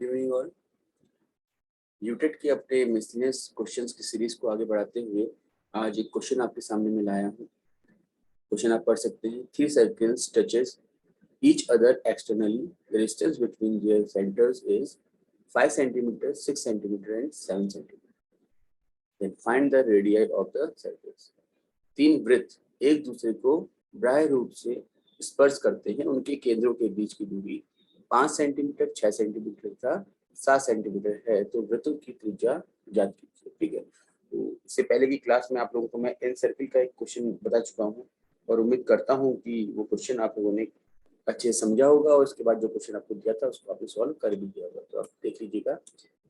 Good evening all. UTET के अपने miscellaneous questions की सीरीज को आगे बढ़ाते हुए आज एक क्वेश्चन आपके सामने में लाया हूँ। क्वेश्चन आप पढ़ सकते हैं। 3 circles touches each other externally. The distance between their centers is 5 centimeter, 6 centimeter and 7 centimeter. Then find the radii of the circles. 3 वृत्त एक दूसरे को बाह्य रूप से स्पर्श करते हैं। उनके केंद्रों के बीच की दूरी 5 सेंटीमीटर, 6 सेंटीमीटर तथा 7 सेंटीमीटर है। तो वृत्तों की त्रिज्या ज्ञात कीजिए। ठीक है, तो इससे पहले की क्लास में आप लोगों को मैं इन सर्किल का एक क्वेश्चन बता चुका हूँ और उम्मीद करता हूँ कि वो क्वेश्चन आप लोगों ने अच्छे से समझा होगा और उसके बाद जो क्वेश्चन आपको दिया था उसको आपने सॉल्व कर भी दिया होगा। तो आप देख लीजिएगा,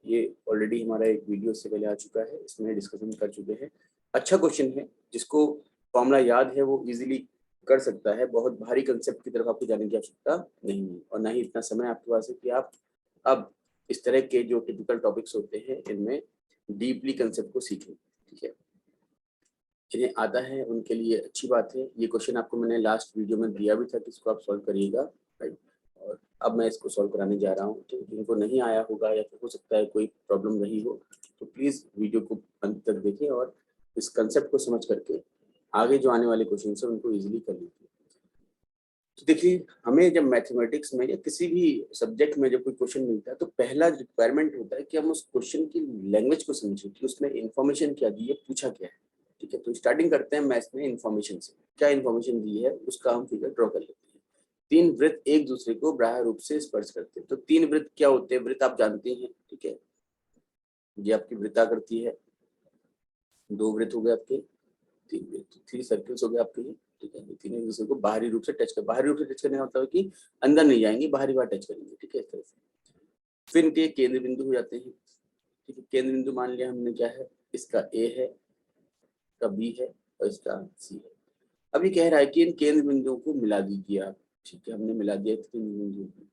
ये ऑलरेडी हमारा एक वीडियो से पहले आ चुका है, इसमें डिस्कशन कर चुके हैं। अच्छा क्वेश्चन है, जिसको फॉर्मूला याद है वो इजीली कर सकता है। बहुत भारी कंसेप्ट की तरफ आपको जाने की आवश्यकता नहीं है और ना ही इतना समय आपके पास है कि आप अब इस तरह के जो टिपिकल टॉपिक्स होते हैं इनमें डीपली कंसेप्ट को सीखें। ठीक है, जिन्हें आता है उनके लिए अच्छी बात है। ये क्वेश्चन आपको मैंने लास्ट वीडियो में दिया भी था कि इसको आप सॉल्व करिएगा, राइट। और अब मैं इसको सॉल्व कराने जा रहा हूँ। तो जिनको नहीं आया होगा या फिर हो सकता है कोई प्रॉब्लम रही हो तो प्लीज़ वीडियो को अंत तक देखें और इस कंसेप्ट को समझ करके आगे जो आने वाले क्वेश्चन है उनको इजीली कर लीजिए। तो देखिए, हमें जब मैथमेटिक्स में या किसी भी सब्जेक्ट में जब कोई क्वेश्चन मिलता है तो पहला रिक्वायरमेंट होता है कि हम उस क्वेश्चन की लैंग्वेज को समझें कि उसमें इन्फॉर्मेशन क्या दी है, पूछा क्या है। ठीक है, तो स्टार्टिंग करते हैं मैथ्स में इन्फॉर्मेशन से। क्या इन्फॉर्मेशन दी है उसका हम फिगर ड्रॉ कर लेते हैं। 3 वृत्त एक दूसरे को बाह्य रूप से स्पर्श करते हैं। तो 3 वृत्त क्या होते हैं? वृत्त आप जानते हैं, ठीक है, ये आपकी वृत्ताकृति है। 2 वृत्त हो गए आपके, 3 वृत्त, 3 सर्कल्स हो गए आपके। ठीक है, तीनों एक दूसरे को बाहरी रूप से टच कर, बाहरी रूप से टच करने का मतलब है कि अंदर नहीं जाएंगे, बाहरी बाहर टच करेंगे। ठीक है, इस तरह से फिर इनके केंद्र बिंदु हो जाते हैं। ठीक है, केंद्र बिंदु मान लिया हमने क्या है, इसका ए है, इसका बी है और इसका सी है। अब ये कह रहा है कि इन केंद्र बिंदुओं को मिला दीजिए आप। ठीक है, हमने मिला दिया केंद्र बिंदुओं को।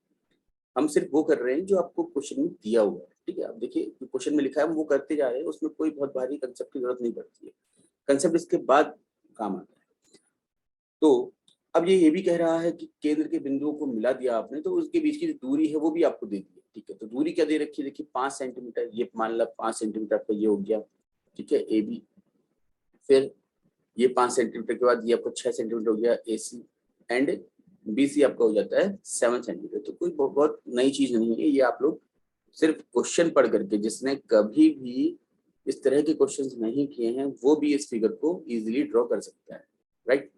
हम सिर्फ वो कर रहे हैं जो आपको क्वेश्चन में दिया हुआ है। ठीक है, अब देखिए क्वेश्चन में लिखा है हम वो करते जा रहे हैं, उसमें कोई बहुत भारी कंसेप्ट की जरूरत नहीं पड़ती है। कंसेप्ट इसके बाद काम आता है। तो अब ये भी कह रहा है कि केंद्र के बिंदुओं को मिला दिया आपने तो उसके बीच की जो दूरी है वो भी आपको दे दी है। ठीक है, तो दूरी क्या दे रखी है? देखिए 5 सेंटीमीटर, ये मान लो 5 सेंटीमीटर आपका ये हो गया। ठीक है, ए बी। फिर ये 5 सेंटीमीटर के बाद ये आपको 6 सेंटीमीटर हो गया ए सी एंड बी सी आपका हो जाता है 7 सेंटीमीटर। तो कोई बहुत नई चीज नहीं है, ये आप लोग सिर्फ क्वेश्चन पढ़ करके, जिसने कभी भी इस तरह के क्वेश्चंस नहीं किए हैं वो भी इस फिगर को इजीली ड्रॉ कर सकता है, राइट।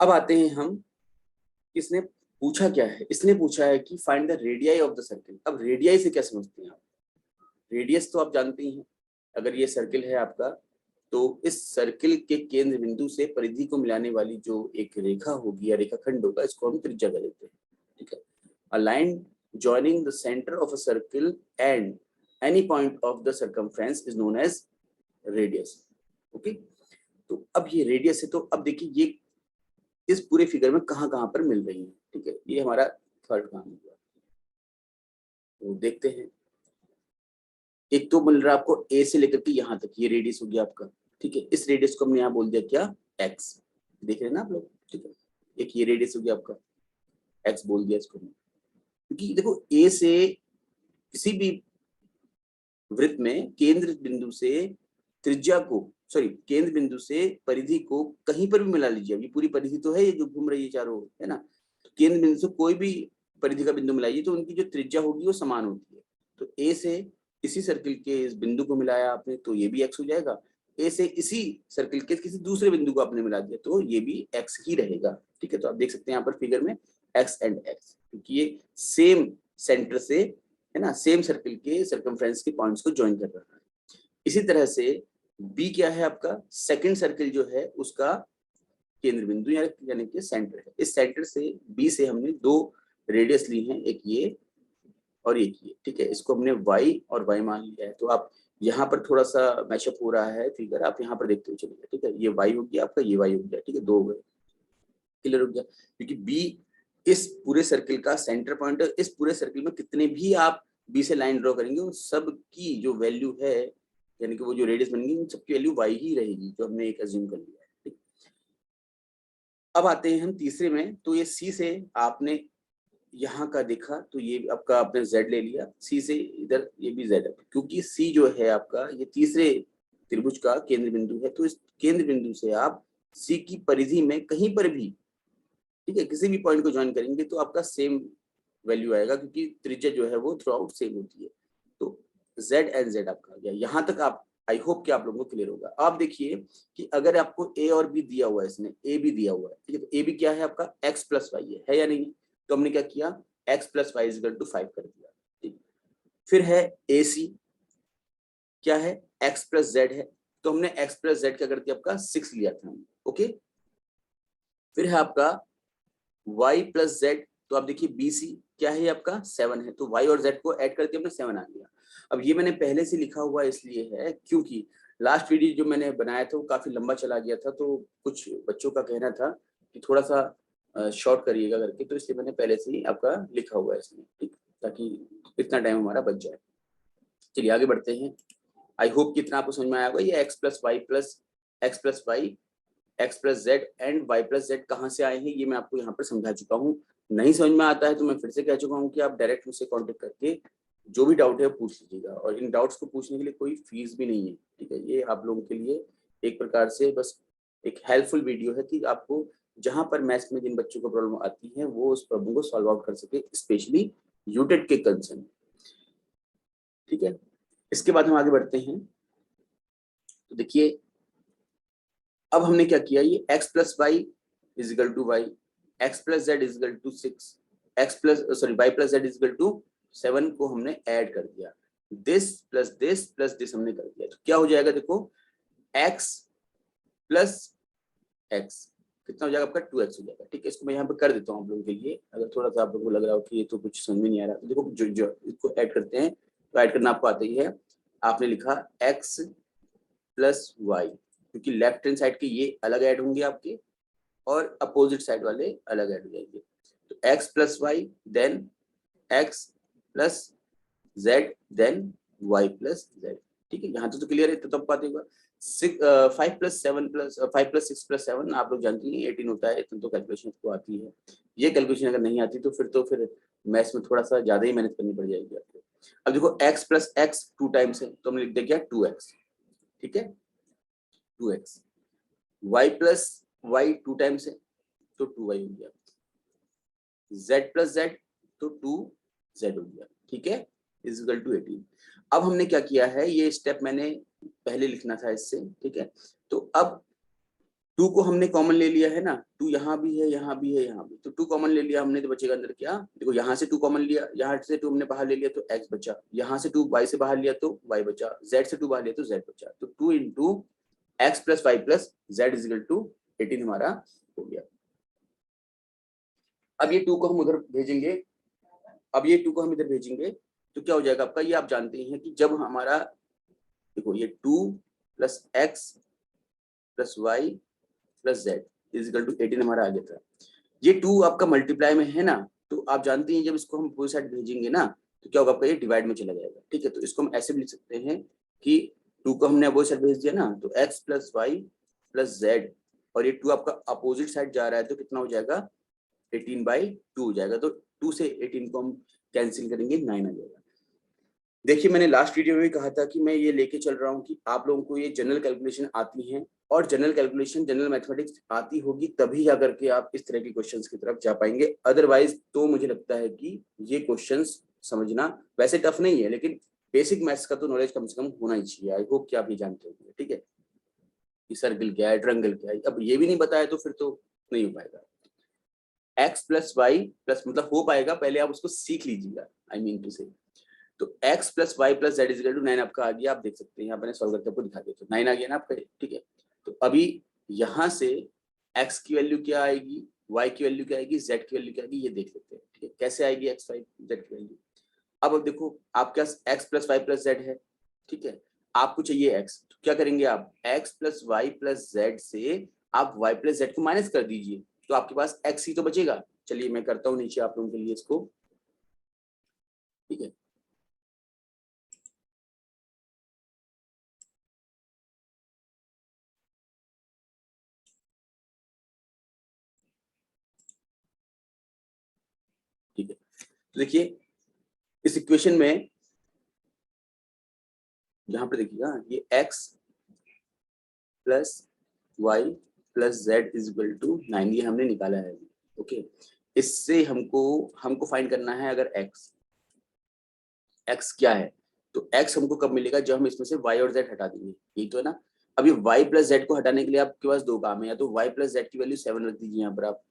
अब आते हैं हम, किसने पूछा क्या है? इसने पूछा है कि find the radii of the circle. अब रेडियाई से क्या समझते हैं आप? रेडियस तो आप जानते ही हैं। अगर ये सर्किल है आपका तो इस सर्किल के केंद्र बिंदु से परिधि को मिलाने वाली जो एक रेखा होगी या रेखाखंड होगा, इसको हम त्रिज्या कहते हैं। ठीक है, a line joining the center of a circle and any point of the circumference is known as radius. Okay, तो अब ये रेडियस है। तो अब देखिए ये इस पूरे फिगर में कहां कहां पर मिल रही है। ठीक है, ये हमारा थर्ड काम हुआ। तो देखते हैं, एक तो मिल रहा है आपको ए से लेकर के यहां तक, ये रेडियस हो गया आपका। ठीक है, इस रेडियस को हमने यहाँ बोल दिया क्या, एक्स। देख रहे हैं ना आप लोग? ठीक है, एक ये रेडियस हो गया आपका, एक्स बोल दिया इसको। क्योंकि देखो ए से किसी भी वृत्त में केंद्र बिंदु से त्रिज्या को, सॉरी केंद्र बिंदु से परिधि को कहीं पर भी मिला लीजिए। अभी पूरी परिधि तो है ये जो घूम रही है चारों, है ना। तो केंद्र बिंदु से कोई भी परिधि का बिंदु मिलाइए तो उनकी जो त्रिज्या होगी वो समान होती है। तो ए से इसी सर्किल के इस बिंदु को मिलाया आपने तो ये भी एक्स हो जाएगा। ए से इसी सर्किल के किसी दूसरे बिंदु को आपने मिला दिया तो ये भी एक्स ही रहेगा। ठीक है, तो आप देख सकते हैं यहाँ पर फिगर में एक्स एंड एक्स, क्योंकि ये सेम सेंटर से, है ना, सेम सर्किल के सर्कमफ्रेंस के पॉइंट्स को ज्वाइन कर रहा है। इसी तरह से बी क्या है आपका, सेकंड सर्किल जो है उसका केंद्र बिंदु यानी कि सेंटर है। इस सेंटर से बी से हमने 2 रेडियस ली हैं, एक ये और एक ये। ठीक है, इसको हमने वाई और वाई मान लिया है। तो आप यहाँ पर थोड़ा सा मैशअप हो रहा है फिगर, आप यहाँ पर देखते हुए चलिए। ठीक है, ये वाई हो गया आपका, ये वाई हो गया। ठीक है, 2 हो गए, क्लियर हो गया। क्योंकि बी इस पूरे सर्किल का सेंटर पॉइंट है। इस पूरे सर्किल में कितने भी आप बी से लाइन ड्रॉ करेंगे उन सब की जो वैल्यू है, यानी कि वो जो रेडियस बनेगी उन सबकी वैल्यू वाई ही रहेगी, जो हमने एक अज्यूम कर लिया है। ठीक, अब आते हैं हम तीसरे में। तो ये सी से आपने यहाँ का देखा तो ये आपका आपने z ले लिया, c से इधर ये भी z है, क्योंकि c जो है आपका ये तीसरे त्रिभुज का केंद्र बिंदु है, तो इस केंद्र बिंदु से आप c की परिधि में कहीं पर भी, ठीक है, किसी भी पॉइंट को ज्वाइन करेंगे तो आपका सेम वैल्यू आएगा, क्योंकि त्रिज्या जो है वो थ्रू आउट सेम होती है। तो z एंड z आपका आ गया। यहाँ तक आप, आई होप कि आप लोगों को क्लियर होगा। आप देखिए कि अगर आपको a और b दिया हुआ है, इसने a भी दिया हुआ है, ठीक है, तो a भी क्या है आपका x प्लस वाई है या नहीं? तो हमने क्या किया, x plus Y is equal to 5 कर दिया, ठीक। फिर है ac, क्या है, x प्लस z है, तो हमने x प्लस z क्या कर दिया आपका 6 लिया था हमने, ओके। फिर है आपका y प्लस z, तो आप देखिए BC क्या है आपका 7 है, तो y और z को ऐड करके हमने 7 आ गया। अब ये मैंने पहले से लिखा हुआ इसलिए है क्योंकि लास्ट वीडियो जो मैंने बनाया था वो काफी लंबा चला गया था, तो कुछ बच्चों का कहना था कि थोड़ा सा शॉर्ट करिएगा करके, तो इसलिए मैंने पहले से ही आपका लिखा हुआ है इसमें, ठीक, ताकि इतना टाइम हमारा बच जाए। चलिए आगे बढ़ते हैं। आई होप कि इतना आपको समझ में आया होगा। ये X plus Y X plus Z and Y plus Z कहाँ से आए हैं ये मैं आपको यहाँ पर समझा चुका हूँ। नहीं समझ में आता है तो मैं फिर से कह चुका हूँ कि आप डायरेक्ट मुझसे कांटेक्ट करके जो भी डाउट है पूछ लीजिएगा, और इन डाउट्स को पूछने के लिए कोई फीस भी नहीं है, ठीक है। ये आप लोगों के लिए एक प्रकार से बस एक हेल्पफुल वीडियो है कि आपको जहां पर मैथ्स में जिन बच्चों को प्रॉब्लम आती है वो उस प्रॉब्लम को सॉल्व आउट कर सके, स्पेशली यूटेट के कंसर्न, ठीक है। इसके बाद हम आगे बढ़ते हैं। तो देखिए अब हमने क्या किया, ये x plus Y is equal to Y, X plus Z is equal to 6, Y plus Z is equal to 7 को हमने ऐड कर दिया, दिस प्लस दिस हमने कर दिया, तो क्या हो जाएगा देखो, x प्लस एक्स कितना हो जाएगा आपका 2x हो जाएगा, ठीक है। इसको मैं यहाँ पे कर देता हूँ आप लोगों के लिए, अगर थोड़ा सा आप लोगों को लग रहा हो कि ये तो कुछ समझ में नहीं आ रहा, तो देखो जो इसको ऐड करते हैं तो ऐड करना आपको आता ही है। आपने लिखा x प्लस वाई, क्योंकि लेफ्ट हैंड साइड के ये अलग ऐड होंगे आपके और अपोजिट साइड वाले अलग ऐड हो जाएंगे, तो x plus Y then x plus Z then y plus Z, ठीक है। यहाँ तो क्लियर है, तो तब बात होगा। 5 प्लस 6 प्लस 7 आप लोग जानते हैं 18 होता है, तो कैलकुलेशन को आती है। ये कैलकुलेशन अगर नहीं आती तो फिर मैथ्स में थोड़ा सा ज्यादा ही मेहनत करनी पड़ जाएगी आपको। अब देखो x प्लस एक्स 2 टाइम्स है, तो हमने लिख दिया क्या 2x, ठीक है, 2x। y plus Y 2 times है तो 2y हो गया, z प्लस जेड तो 2z हो गया, ठीक है, इज इक्वल टू 18। अब हमने क्या किया है, ये स्टेप मैंने पहले लिखना था इससे, ठीक है। तो अब 2 को हमने कॉमन ले लिया है ना, 2 यहाँ भी है, यहाँ भी है, यहाँ भी, तो 2 कॉमन ले लिया हमने, तो बचेगा अंदर क्या, देखो यहाँ से 2 कॉमन लिया, यहाँ से 2 हमने बाहर ले लिया तो x बचा, यहाँ से 2 y से बाहर लिया तो y बचा, z से 2 बाहर लिया तो z बचा, तो 2 into X plus Y plus Z is equal to 18 हमारा हो गया। अब ये 2 को हम उधर भेजेंगे, अब ये 2 को हम इधर भेजेंगे तो क्या हो जाएगा आपका, ये आप जानते हैं कि जब हमारा देखो ये 2 plus X plus Y plus Z is equal to 18 हमारा आ गया था। ये 2 आपका मल्टीप्लाई में है ना, तो आप जानते हैं जब इसको हम पूरी साइड भेजेंगे ना तो क्या होगा आपका, ये डिवाइड में चला जाएगा, ठीक है। तो इसको हम ऐसे भी लिख सकते हैं कि 2 को हमने अपोजिट साइड भेज दिया ना, तो x plus Y plus Z, और ये 2 आपका अपोजिट साइड जा रहा है तो कितना हो जाएगा 18/2 हो जाएगा, तो 2 से 18 को हम कैंसिल करेंगे 9 आ जाएगा। देखिए मैंने लास्ट वीडियो में भी कहा था कि मैं ये लेके चल रहा हूँ कि आप लोगों को ये जनरल कैलकुलेशन आती है, और जनरल कैलकुलेशन जनरल मैथमेटिक्स आती होगी तभी जाकर के आप इस तरह के क्वेश्चंस की तरफ जा पाएंगे, अदरवाइज तो मुझे लगता है कि ये क्वेश्चंस समझना वैसे टफ नहीं है, लेकिन बेसिक मैथ्स का तो नॉलेज कम से कम होना ही चाहिए। आई होप कि आप ये जानते होंगे, ठीक है, कि सर्कल क्या है, ट्रायंगल क्या है। अब ये भी नहीं बताया तो फिर तो नहीं हो पाएगा। एक्स प्लस वाई प्लस मतलब हो पाएगा, पहले आप उसको सीख लीजिएगा, आई मीन टू से। तो x plus Y plus Z is equal to 9 आपका आ गया, आप देख सकते हैं यहाँ मैंने सॉल्व करके आपको दिखा दिया, तो 9 आ गया ना आपका, ठीक है। तो अभी यहाँ से x की वैल्यू क्या आएगी, y की वैल्यू क्या आएगी, z की वैल्यू क्या आएगी, ये देख लेते हैं, ठीक है, कैसे आएगी x y z की वैल्यू। अब देखो आपके पास x plus Y plus z है, ठीक है, आपको चाहिए x, तो क्या करेंगे आप x plus Y plus z से आप y प्लस जेड को माइनस कर दीजिए, तो आपके पास x ही तो बचेगा। चलिए मैं करता हूँ नीचे आप लोगों के लिए इसको, ठीक है। ठीक है, देखिए इस इक्वेशन में यहाँ पर देखिएगा, ये x plus Y plus Z is equal to 9, ये हमने निकाला है। ओके, इससे हमको फाइंड करना है अगर x क्या है, तो x हमको कब मिलेगा, जब हम इसमें से y और z हटा देंगे, यही तो है ना। अभी y प्लस z को हटाने के लिए आपके पास दो काम है, या तो y प्लस z की वैल्यू 7 रख दीजिए, यहाँ पर आप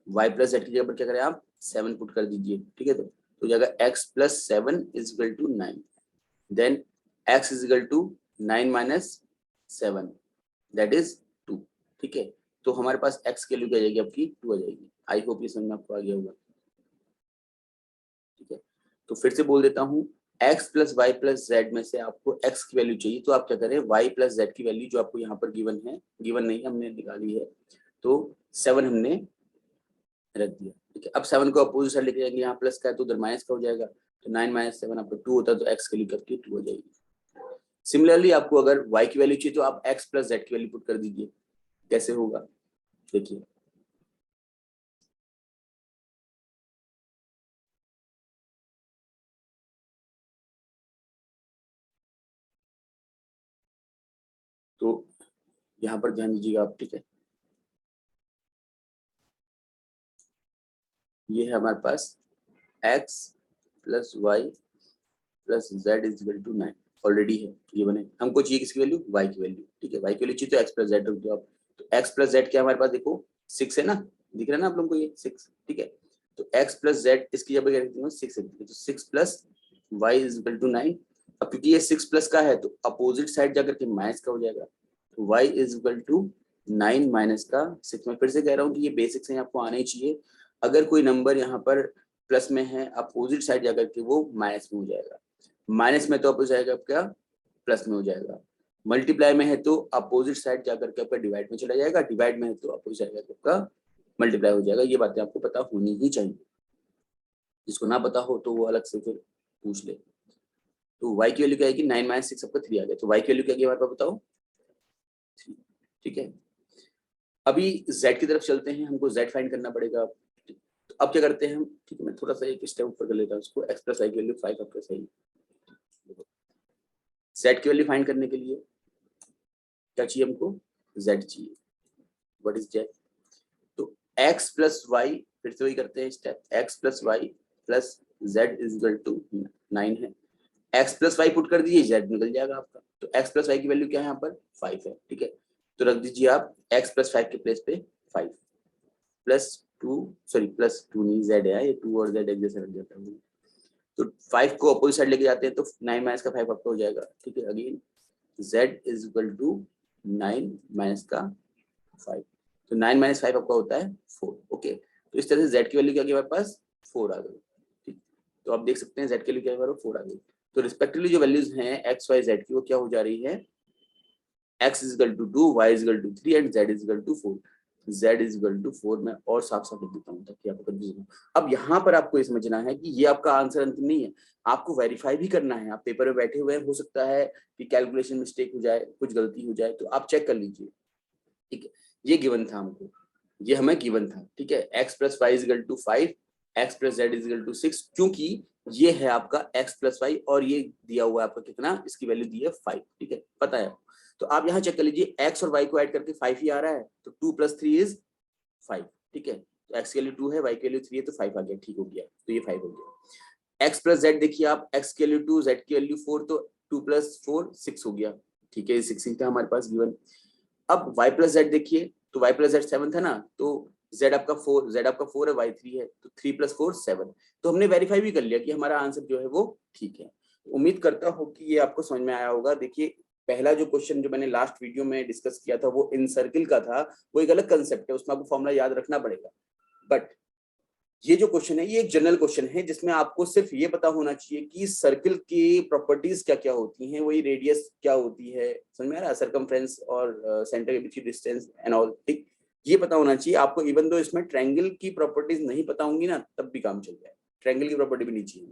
y प्लस z की जगह पर क्या करें आप 7 पुट कर दीजिए, ठीक है। तो जगह x plus 7 is equal to 9, then x is equal to 9 minus 7 that is 2, ठीक है। तो हमारे पास x की वैल्यू क्या आ जाएगी, आपकी 2 आ जाएगी। आई होप ये समझ में आपको आ गया होगा, ठीक है। तो फिर से बोल देता हूँ, x plus Y plus z में से आपको x की वैल्यू चाहिए, तो आप क्या करें, y प्लस जेड की वैल्यू जो आपको यहाँ पर गिवन है, गिवन नहीं हमने निकाली है, तो 7 हमने रख दिया, ठीक है। अब 7 को अपोजिट साइड लेके जाएंगे, यहाँ प्लस का है तो उधर माइनस का हो जाएगा, तो 9 माइनस 7 आपका 2 होता है, तो x की वैल्यू आपकी 2 हो जाएगी। सिमिलरली आपको अगर y की वैल्यू चाहिए तो आप x प्लस जेड की वैल्यू पुट कर दीजिए, कैसे होगा देखिए। तो यहाँ पर ध्यान दीजिएगा आप, ठीक है। ये है हमारे पास x plus Y plus Z is equal to 9 already है, ये बने। हमको चाहिए किसकी वैल्यू, y की वैल्यू, ठीक है। y की वैल्यू चाहिए तो x प्लस जेड रख दो आप, तो x प्लस जेड क्या हमारे पास देखो 6 है ना, दिख रहा है ना आप लोगों को ये 6, ठीक है। तो x प्लस जेड इसकी जगह क्या रख दूंगा 6 रख दूंगा, तो 6 plus y is equal to 9। अब क्योंकि ये 6 प्लस का है तो अपोजिट साइड जाकर के माइनस का हो जाएगा, तो y is equal to 9 minus का 6। मैं फिर से कह रहा हूँ कि ये बेसिक्स हैं, आपको आने ही चाहिए। अगर कोई नंबर यहाँ पर प्लस में है, अपोजिट साइड जाकर के वो माइनस में हो जाएगा, माइनस में तो अपोजिट जाएगा आपका प्लस में हो जाएगा, मल्टीप्लाई में है तो अपोजिट साइड जाकर के आपका डिवाइड में चला जाएगा, डिवाइड में है तो अपोजिट साइड जाकर आपका मल्टीप्लाई हो जाएगा। ये बातें आपको पता होनी ही चाहिए, जिसको ना पता हो तो वो अलग से फिर पूछ ले। तो y की वैल्यू क्या आएगी, 9 माइनस 6 आपका 3 आ गया, तो y की वैल्यू क्या आएगी हमारे पास बताओ 3, ठीक है। अभी z की तरफ चलते हैं, हमको z फाइंड करना पड़ेगा। तो अब क्या करते हैं हम, ठीक है, मैं थोड़ा सा एक स्टेप ऊपर कर लेता हूँ इसको, x प्लस y की वैल्यू 5 आपका सही। z की वैल्यू फाइंड करने के लिए क्या चाहिए हमको, z चाहिए। व्हाट इज z, तो x प्लस वाई, फिर से वही करते हैं step, x plus Y plus Z is equal to 9 है, x प्लस वाई पुट कर दीजिए, z निकल जाएगा आपका। तो x प्लस वाई की वैल्यू क्या है यहाँ पर 5 है, ठीक है। तो रख दीजिए आप x प्लस 5 के प्लेस पे 5 प्लस 2, सॉरी प्लस 2 नहीं, z है, ये 2 और z एक जैसे रख जाता है। तो 5 को अपोजिट साइड लेके जाते हैं तो 9 माइनस का 5 आपका हो जाएगा, ठीक है। Again z is equal to 9 minus का 5, तो 9 माइनस 5 आपका होता है 4, ओके। तो इस तरह से z की वैल्यू क्या आ गई हमारे पास 4 आ गई, ठीक। तो आप देख सकते हैं z की वैल्यू क्या है, 4 आ गई। तो रिस्पेक्टिवली जो वैल्यूज हैं x y z की, वो क्या हो जा रही है, x is equal to 2, y is equal to 3 and z is equal to 4। z is equal to 4 में और साफ साफ लिख देता हूँ ताकि आपको कंफ्यूजन हो। अब यहाँ पर आपको ये समझना है कि ये आपका आंसर अंतिम नहीं है, आपको वेरीफाई भी करना है। आप पेपर में बैठे हुए हैं, हो सकता है कि कैलकुलेशन मिस्टेक हो जाए, कुछ गलती हो जाए, तो आप चेक कर लीजिए, ठीक है। ये गिवन था हमको, ये हमें गिवन था, ठीक है। x plus y is equal to 5, x plus z is equal to 6, क्योंकि ये है आपका x प्लस वाई और ये दिया हुआ है आपका कितना, इसकी वैल्यू दी है 5, ठीक है, पता है। तो आप यहाँ चेक कर लीजिए, x और y को ऐड करके 5 ही आ रहा है, तो 2 प्लस 3 इज 5, ठीक है। तो x की वैल्यू 2 है, y की वैल्यू 3 है, तो 5 आ गया, ठीक हो गया, तो ये 5 हो गया। x प्लस जेड देखिए आप, x की वैल्यू 2, z की वैल्यू 4, तो 2 प्लस 4 6 हो गया, ठीक है, 6 ही था हमारे पास गिवन। अब y प्लस जेड देखिए, तो y प्लस जेड 7 था ना, तो z आपका 4 है, y 3 है, तो 3 प्लस 4 7। तो हमने वेरीफाई भी कर लिया कि हमारा आंसर जो है वो ठीक है। उम्मीद करता हूँ कि ये आपको समझ में आया होगा। देखिए पहला जो क्वेश्चन जो मैंने लास्ट वीडियो में डिस्कस किया था वो इन सर्किल का था, वो एक अलग कंसेप्ट है, उसमें आपको फॉर्मूला याद रखना पड़ेगा। बट ये जो क्वेश्चन है ये एक जनरल क्वेश्चन है, जिसमें आपको सिर्फ ये पता होना चाहिए कि सर्किल की प्रॉपर्टीज क्या क्या होती हैं, वही रेडियस क्या होती है, समझ में आ रहा है, सर्कमफ्रेंस और सेंटर के बीच की डिस्टेंस एंड ऑल, ठीक, ये पता होना चाहिए आपको। इवन दो इसमें ट्रायंगल की प्रॉपर्टीज नहीं पता होंगी ना, तब भी काम चल जाए, ट्रायंगल की प्रॉपर्टी भी नहीं चाहिए,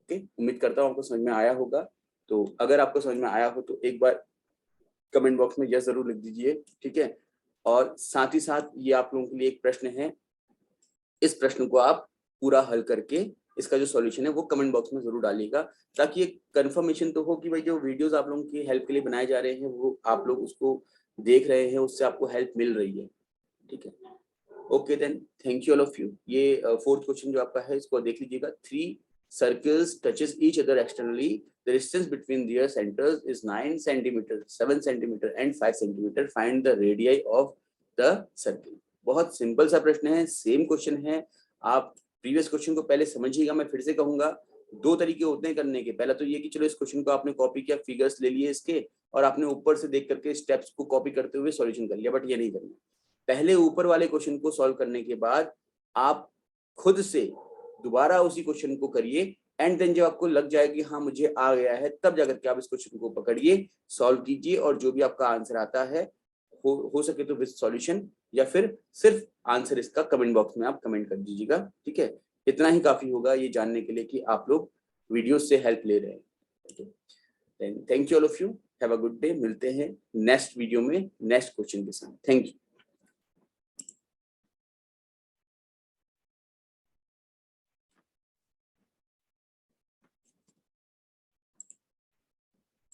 ओके। उम्मीद करता हूँ आपको समझ में आया होगा। तो अगर आपको समझ में आया हो तो एक बार कमेंट बॉक्स में यस जरूर लिख दीजिए, ठीक है। और साथ ही साथ ये आप लोगों के लिए एक प्रश्न है, इस प्रश्न को आप पूरा हल करके इसका जो सॉल्यूशन है वो कमेंट बॉक्स में जरूर डालिएगा, ताकि एक कंफर्मेशन तो हो कि भाई जो वीडियोस आप लोगों की हेल्प के लिए बनाए जा रहे हैं वो आप लोग उसको देख रहे हैं, उससे आपको हेल्प मिल रही है। ठीक है, okay then, thank you all of you. ये फोर्थ क्वेश्चन जो आपका है इसको देख लीजिएगा। 3 circles touches each other externally. The distance between their centers is 9 centimeter, 7 centimeter and 5 centimeter. Find the radii of the circle. बहुत सिंपल सा प्रश्न है, सेम क्वेश्चन है। आप प्रीवियस क्वेश्चन को पहले समझिएगा, मैं फिर से कहूंगा 2 तरीके होते हैं करने के। पहला तो ये कि चलो इस क्वेश्चन को आपने कॉपी किया, फिगर्स ले लिए इसके, और आपने ऊपर से देख करके स्टेप्स को कॉपी करते हुए सॉल्यूशन कर लिया, बट ये नहीं करना। पहले ऊपर वाले क्वेश्चन को सॉल्व करने के बाद आप खुद से दोबारा उसी क्वेश्चन को करिए, एंड देन जब आपको लग जाए कि हाँ मुझे आ गया है, तब जाकर के आप इस क्वेश्चन को पकड़िए, सॉल्व कीजिए, और जो भी आपका आंसर आता है हो सके तो विद सॉल्यूशन, या फिर सिर्फ आंसर इसका कमेंट बॉक्स में आप कमेंट कर दीजिएगा। ठीक है, इतना ही काफी होगा ये जानने के लिए कि आप लोग वीडियो से हेल्प ले रहे हैं। Thank you all of you, have a good day. मिलते हैं नेक्स्ट वीडियो में नेक्स्ट क्वेश्चन के साथ। Thank you.